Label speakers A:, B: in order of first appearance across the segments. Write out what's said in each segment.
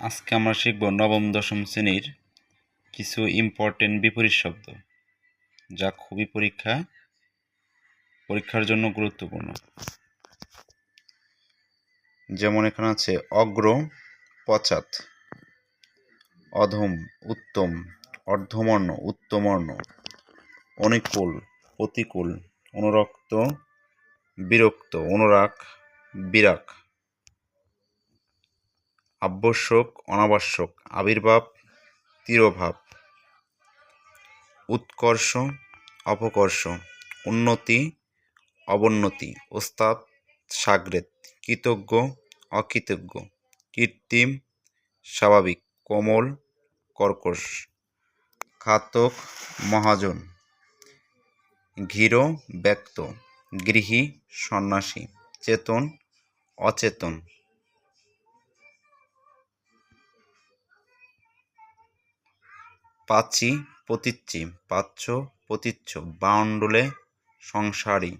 A: আজকে আমরা শিখব নবম দশম শ্রেণীর কিছু ইম্পর্টেন্ট বিপরীত শব্দ, যা খুবই পরীক্ষার জন্য গুরুত্বপূর্ণ। যেমন এখানে আছে অগ্র, পশ্চাৎ, অধম, উত্তম, অর্ধবর্ণ, উত্তমবর্ণ, অনুকূল, প্রতিকূল, অনুরক্ত, বিরক্ত, অনুরাগ, বিরাগ, আবশ্যক, অনাবশ্যক, আবির্ভাব, তিরোভাব, উৎকর্ষ, অপকর্ষ, উন্নতি, অবনতি, ওস্তাদ, সাগরেদ, কৃতজ্ঞ, অকৃতজ্ঞ, কৃত্রিম, স্বাভাবিক, কোমল, কর্কশ, ঘাতক, মহাজন, ঘৃর, ব্যক্ত, গৃহী, সন্ন্যাসী, চেতন, অচেতন। পাচি, পতিচ্ছি, পাচ্য, পতিচ্ছ, বাউন্ডুলে, সংসারী,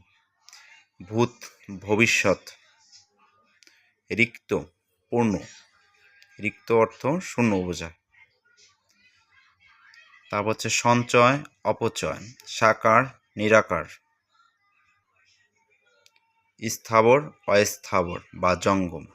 A: ভূত, ভবিষ্যৎ, রিক্ত, পূর্ণ, রিক্ত অর্থ শূন্য বোঝায়। তারপর হচ্ছে সঞ্চয়, অপচয়, সাকার, নিরাকার, স্থাবর, অস্থাবর বা জঙ্গম।